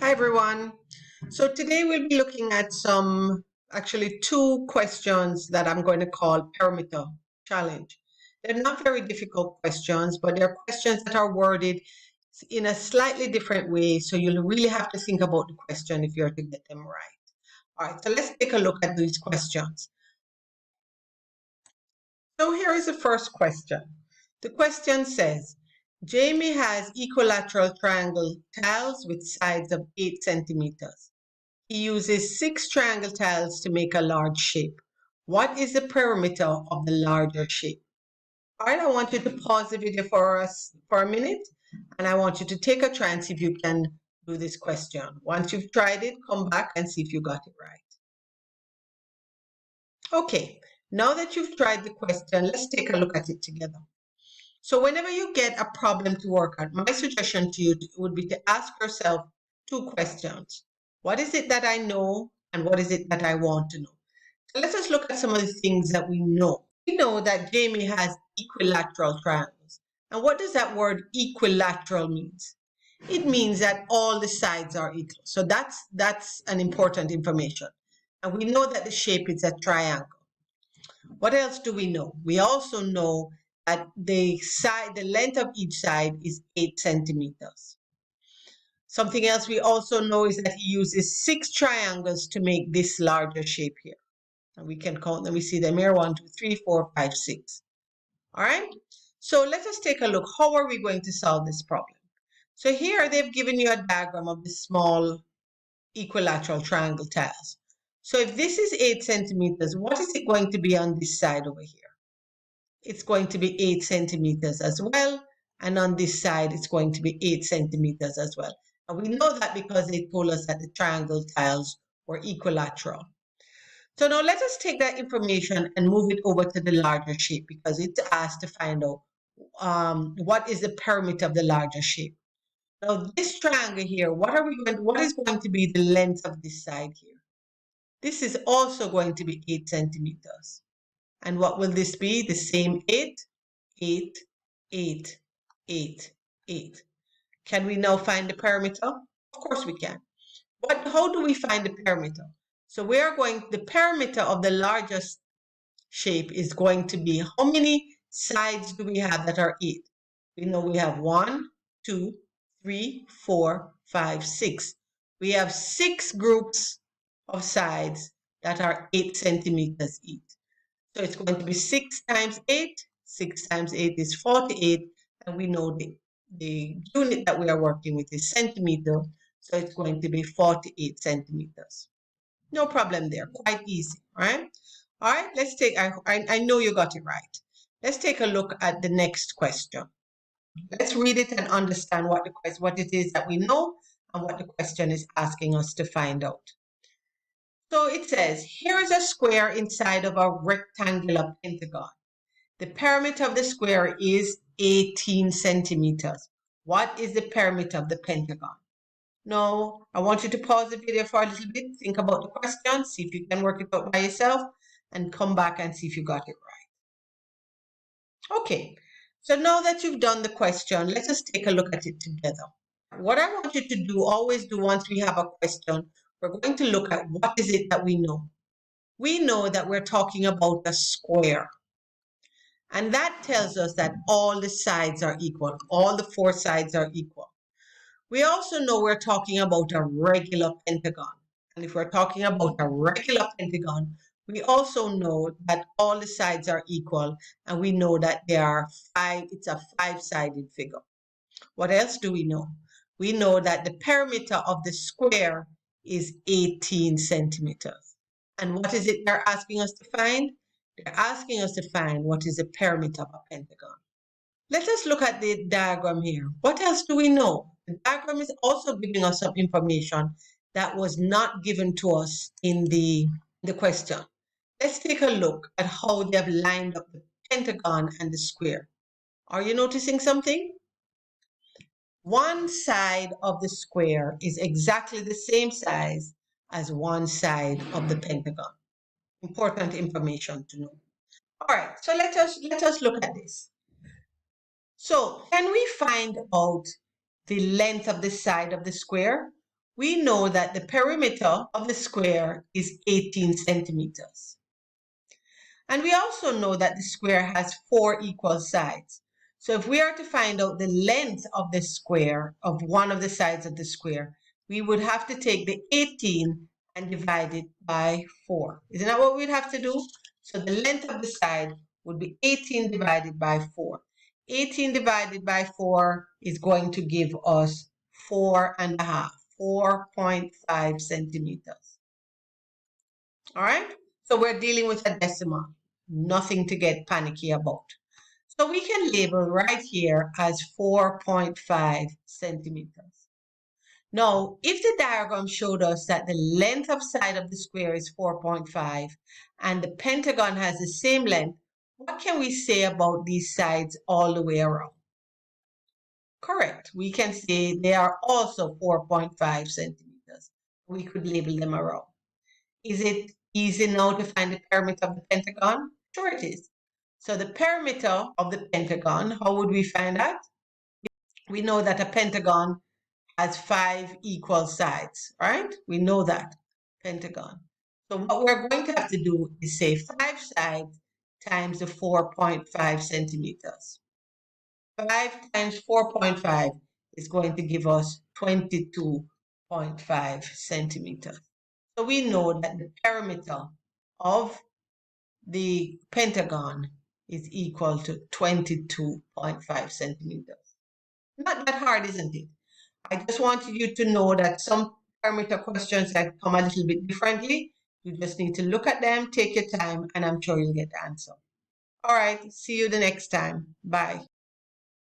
Hi everyone. So today we'll be looking at actually two questions that I'm going to call perimeter challenge. They're not very difficult questions, but they're questions that are worded in a slightly different way. So you'll really have to think about the question if you're to get them right. All right, so let's take a look at these questions. So here is the first question. The question says, Jamie has equilateral triangle tiles with sides of 8 centimeters. He uses 6 triangle tiles to make a large shape. What is the perimeter of the larger shape? All right, I want you to pause the video for us for a minute, and I want you to take a try and see if you can do this question. Once you've tried it, come back and see if you got it right. Okay, now that you've tried the question, let's take a look at it together. So whenever you get a problem to work on, my suggestion to you would be to ask yourself two questions. What is it that I know, and what is it that I want to know? So let us look at some of the things that we know. We know that Jamie has equilateral triangles. And what does that word equilateral mean? It means that all the sides are equal. So that's an important information. And we know that the shape is a triangle. What else do we know? We also know that the length of each side is 8 centimeters. Something else we also know is that he uses 6 triangles to make this larger shape here. And we can count them. We see them here, 1, 2, 3, 4, 5, 6. All right. So let us take a look. How are we going to solve this problem? So here they've given you a diagram of the small equilateral triangle tiles. So if this is 8 centimeters, what is it going to be on this side over here? It's going to be 8 centimeters as well. And on this side, it's going to be 8 centimeters as well. And we know that because they told us that the triangle tiles were equilateral. So now let us take that information and move it over to the larger shape because it's asked to find out what is the perimeter of the larger shape. Now this triangle here, what is going to be the length of this side here? This is also going to be 8 centimeters. And what will this be? The same 8, 8, 8, 8, 8. Can we now find the perimeter? Of course we can. How do we find the perimeter? So the perimeter of the largest shape is going to be, how many sides do we have that are 8? We know we have 1, 2, 3, 4, 5, 6. We have 6 groups of sides that are 8 centimeters each. So it's going to be 6 times 8. 6 times 8 is 48. And we know the unit that we are working with is centimeter. So it's going to be 48 centimeters. No problem there. Quite easy, right? All right, let's take, I know you got it right. Let's take a look at the next question. Let's read it and understand what it is that we know and what the question is asking us to find out. So it says, here is a square inside of a rectangular pentagon. The perimeter of the square is 18 centimeters. What is the perimeter of the pentagon? Now, I want you to pause the video for a little bit, think about the question, see if you can work it out by yourself, and come back and see if you got it right. Okay, so now that you've done the question, let us take a look at it together. What I want you to always do once we have a question, we're going to look at what is it that we know. We know that we're talking about a square. And that tells us that all the sides are equal. All the 4 sides are equal. We also know we're talking about a regular pentagon. And if we're talking about a regular pentagon, we also know that all the sides are equal. And we know that it's a 5-sided figure. What else do we know? We know that the perimeter of the square is 18 centimeters. And what is it they're asking us to find? They're asking us to find what is the perimeter of a pentagon. Let us look at the diagram here. What else do we know? The diagram is also giving us some information that was not given to us in the question. Let's take a look at how they have lined up the pentagon and the square. Are you noticing something? One side of the square is exactly the same size as one side of the pentagon. Important information to know. All right, so let us look at this. So can we find out the length of the side of the square? we know that the perimeter of the square is 18 centimeters. And we also know that the square has 4 equal sides. So if we are to find out the length of the square, of one of the sides of the square, we would have to take the 18 and divide it by 4. Isn't that what we'd have to do? So the length of the side would be 18 divided by 4. 18 divided by 4 is going to give us 4.5, 4.5 centimeters. All right? So we're dealing with a decimal, nothing to get panicky about. So we can label right here as 4.5 centimeters. Now, if the diagram showed us that the length of side of the square is 4.5 and the pentagon has the same length, what can we say about these sides all the way around? Correct. We can say they are also 4.5 centimeters. We could label them around. Is it easy now to find the perimeter of the pentagon? Sure it is. So the perimeter of the pentagon, how would we find that? We know that a pentagon has 5 equal sides, right? We know that, pentagon. So what we're going to have to do is say 5 sides times the 4.5 centimeters. 5 times 4.5 is going to give us 22.5 centimeters. So we know that the perimeter of the pentagon is equal to 22.5 centimeters. Not that hard, isn't it? I just wanted you to know that some perimeter questions that come a little bit differently. You just need to look at them, take your time, and I'm sure you'll get the answer. All right, see you the next time. Bye.